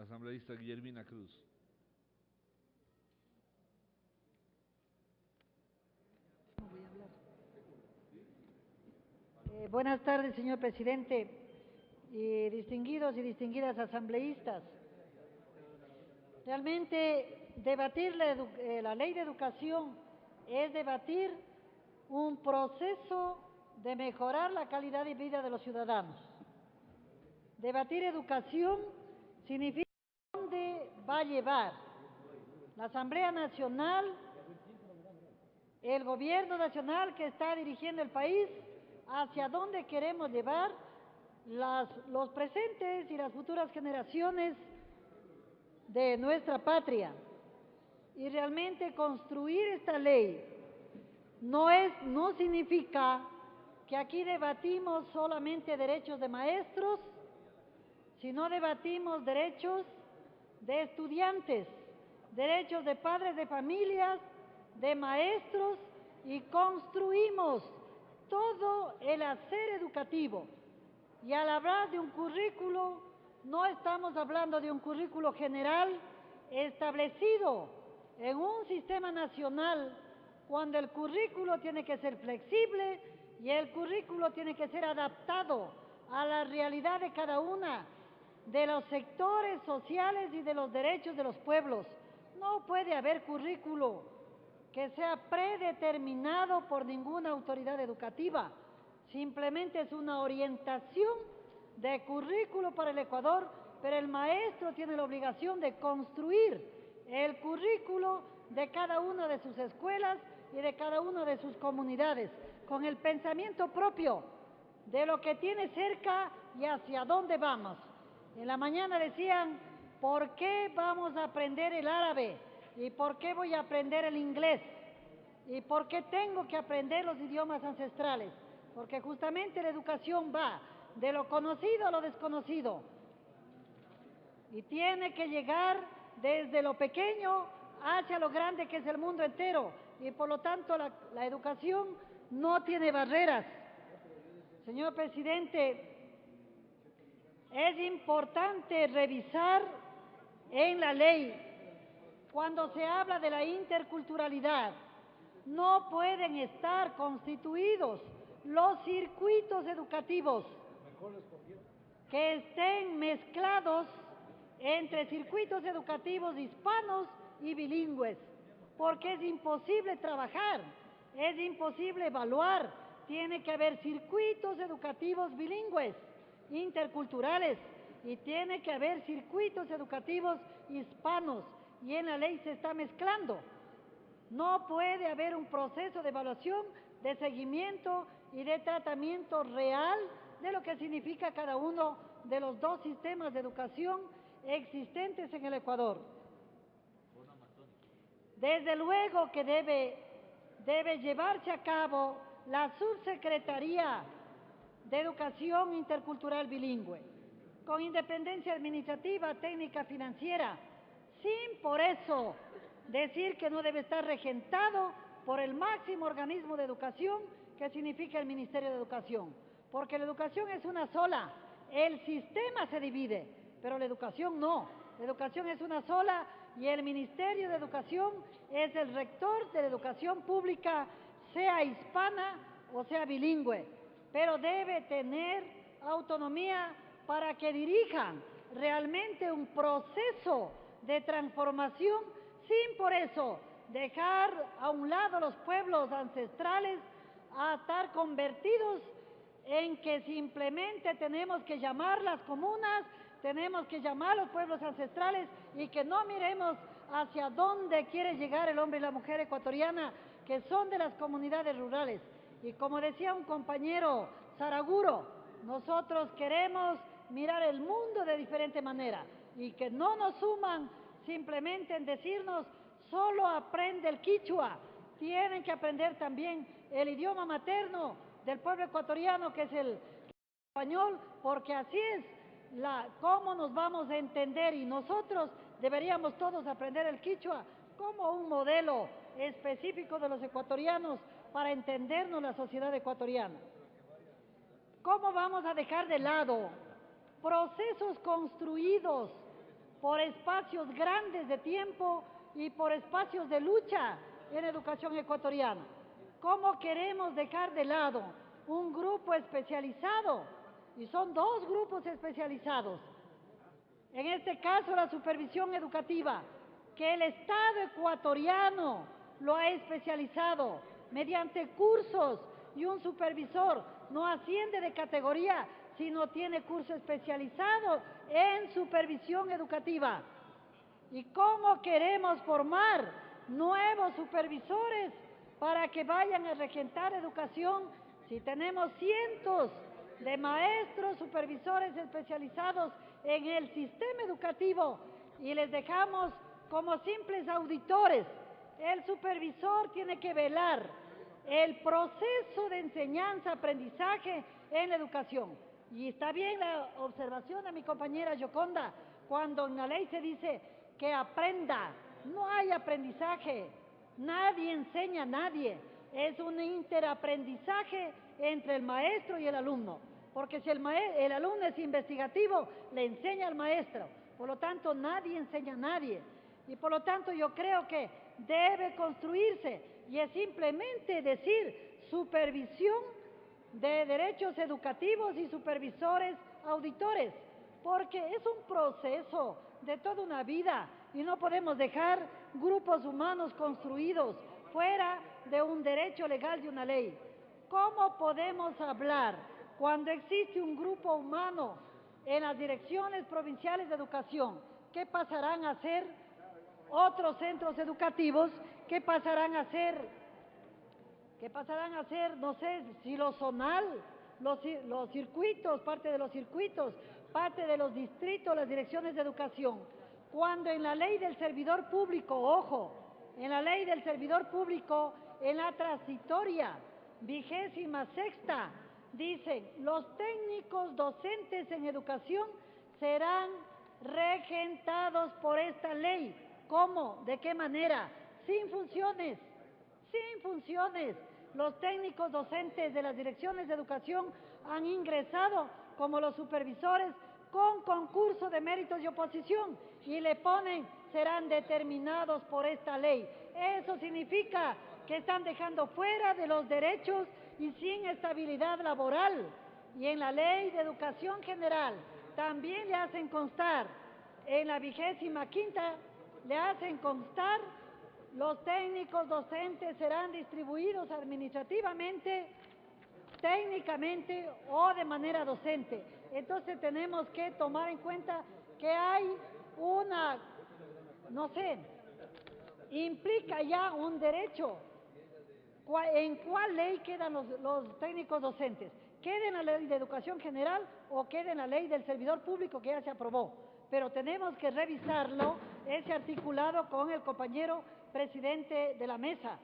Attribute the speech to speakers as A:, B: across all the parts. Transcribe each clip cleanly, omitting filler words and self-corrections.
A: Asambleísta Guillermina Cruz.
B: Buenas tardes, señor presidente, y distinguidos y distinguidas asambleístas. Realmente debatir la ley de educación es debatir un proceso de mejorar la calidad de vida de los ciudadanos. Debatir educación significa dónde va a llevar la Asamblea Nacional, el Gobierno Nacional que está dirigiendo el país, hacia dónde queremos llevar los presentes y las futuras generaciones de nuestra patria. Y realmente construir esta ley no significa que aquí debatimos solamente derechos de maestros, sino debatimos derechos de estudiantes, derechos de padres de familias, de maestros, y construimos todo el hacer educativo. Y al hablar de un currículo, no estamos hablando de un currículo general establecido en un sistema nacional, cuando el currículo tiene que ser flexible y el currículo tiene que ser adaptado a la realidad de cada una de los sectores sociales y de los derechos de los pueblos. No puede haber currículo que sea predeterminado por ninguna autoridad educativa. Simplemente es una orientación de currículo para el Ecuador, pero el maestro tiene la obligación de construir el currículo de cada una de sus escuelas y de cada una de sus comunidades, con el pensamiento propio de lo que tiene cerca y hacia dónde vamos. En la mañana decían, ¿por qué vamos a aprender el árabe? ¿Y por qué voy a aprender el inglés? ¿Y por qué tengo que aprender los idiomas ancestrales? Porque justamente la educación va de lo conocido a lo desconocido. Y tiene que llegar desde lo pequeño hacia lo grande que es el mundo entero. Y por lo tanto la educación no tiene barreras. Señor presidente, es importante revisar en la ley, cuando se habla de la interculturalidad, no pueden estar constituidos los circuitos educativos que estén mezclados entre circuitos educativos hispanos y bilingües, porque es imposible trabajar, es imposible evaluar. Tiene que haber circuitos educativos bilingües, interculturales, y tiene que haber circuitos educativos hispanos, y en la ley se está mezclando. No puede haber un proceso de evaluación, de seguimiento y de tratamiento real de lo que significa cada uno de los dos sistemas de educación existentes en el Ecuador. Desde luego que debe llevarse a cabo la Subsecretaría de Educación Intercultural Bilingüe, con independencia administrativa, técnica, financiera, sin por eso decir que no debe estar regentado por el máximo organismo de educación, que significa el Ministerio de Educación, porque la educación es una sola, el sistema se divide, pero la educación no. La educación es una sola y el Ministerio de Educación es el rector de la educación pública, sea hispana o sea bilingüe, pero debe tener autonomía para que dirijan realmente un proceso de transformación, sin por eso dejar a un lado los pueblos ancestrales a estar convertidos en que simplemente tenemos que llamar las comunas, tenemos que llamar a los pueblos ancestrales, y que no miremos hacia dónde quiere llegar el hombre y la mujer ecuatoriana, que son de las comunidades rurales. Y como decía un compañero Saraguro, nosotros queremos mirar el mundo de diferente manera, y que no nos suman simplemente en decirnos solo aprende el quichua. Tienen que aprender también el idioma materno del pueblo ecuatoriano, que es el español, porque así es cómo nos vamos a entender, y nosotros deberíamos todos aprender el quichua como un modelo específico de los ecuatorianos para entendernos la sociedad ecuatoriana. ¿Cómo vamos a dejar de lado procesos construidos por espacios grandes de tiempo y por espacios de lucha en educación ecuatoriana. ¿Cómo queremos dejar de lado un grupo especializado? Y son dos grupos especializados. En este caso, la supervisión educativa, que el Estado ecuatoriano lo ha especializado mediante cursos y un supervisor no asciende de categoría, sino tiene curso especializado en supervisión educativa. ¿Y cómo queremos formar nuevos supervisores para que vayan a regentar educación si tenemos cientos de maestros, supervisores especializados en el sistema educativo y les dejamos como simples auditores? El supervisor tiene que velar el proceso de enseñanza-aprendizaje en la educación. Y está bien la observación de mi compañera Yoconda, cuando en la ley se dice que aprenda. No hay aprendizaje, nadie enseña a nadie, es un interaprendizaje entre el maestro y el alumno, porque si el alumno es investigativo, le enseña al maestro, por lo tanto nadie enseña a nadie, y por lo tanto yo creo que debe construirse, y es simplemente decir supervisión de derechos educativos y supervisores auditores, porque es un proceso de toda una vida y no podemos dejar grupos humanos construidos fuera de un derecho legal de una ley. ¿Cómo podemos hablar cuando existe un grupo humano en las direcciones provinciales de educación? ¿Qué pasarán a ser otros centros educativos? ¿Qué pasarán a ser, no sé, si lo zonal, los circuitos, parte de los circuitos, parte de los distritos, las direcciones de educación? Cuando en la ley del servidor público, ojo, en la ley del servidor público, en la transitoria 26ª, dicen, los técnicos docentes en educación serán regentados por esta ley. ¿Cómo? ¿De qué manera? Sin funciones, sin funciones. Los técnicos docentes de las direcciones de educación han ingresado como los supervisores con concurso de méritos y oposición y le ponen, serán determinados por esta ley. Eso significa que están dejando fuera de los derechos y sin estabilidad laboral. Y en la ley de educación general también le hacen constar, en la 25ª, le hacen constar, los técnicos docentes serán distribuidos administrativamente, técnicamente o de manera docente. Entonces tenemos que tomar en cuenta que hay una, no sé, implica ya un derecho. ¿En cuál ley quedan los técnicos docentes? ¿Queda en la ley de educación general o queda en la ley del servidor público que ya se aprobó? Pero tenemos que revisarlo, ese articulado, con el compañero presidente de la mesa.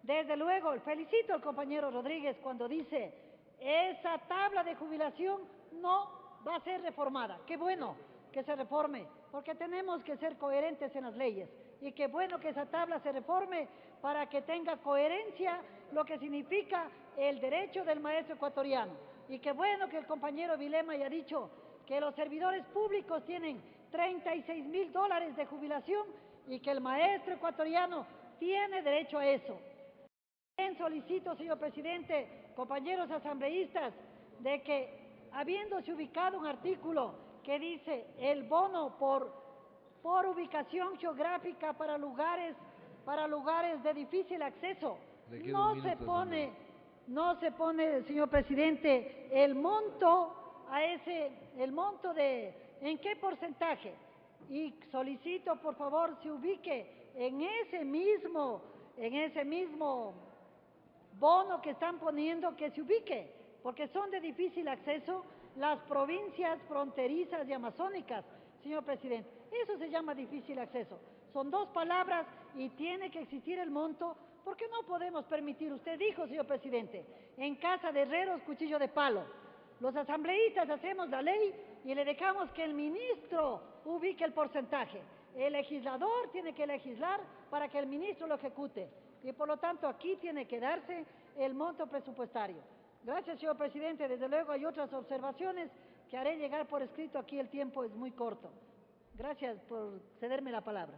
B: Desde luego, felicito al compañero Rodríguez cuando dice, esa tabla de jubilación no va a ser reformada. Qué bueno que se reforme, porque tenemos que ser coherentes en las leyes. Y qué bueno que esa tabla se reforme para que tenga coherencia lo que significa el derecho del maestro ecuatoriano. Y qué bueno que el compañero Vilema haya dicho que los servidores públicos tienen $36.000 de jubilación y que el maestro ecuatoriano tiene derecho a eso. También solicito, señor presidente, compañeros asambleístas, de que, habiéndose ubicado un artículo que dice el bono por ubicación geográfica para lugares de difícil acceso, no se pone, señor presidente, el monto de en qué porcentaje. Y solicito, por favor, se ubique en ese mismo bono que están poniendo, que se ubique, porque son de difícil acceso las provincias fronterizas y amazónicas, señor presidente. Eso se llama difícil acceso. Son dos palabras y tiene que existir el monto, porque no podemos permitir, usted dijo, señor presidente, en casa de herreros, cuchillo de palo. Los asambleístas hacemos la ley y le dejamos que el ministro ubique el porcentaje. El legislador tiene que legislar para que el ministro lo ejecute. Y por lo tanto aquí tiene que darse el monto presupuestario. Gracias, señor presidente. Desde luego hay otras observaciones que haré llegar por escrito. Aquí el tiempo es muy corto. Gracias por cederme la palabra.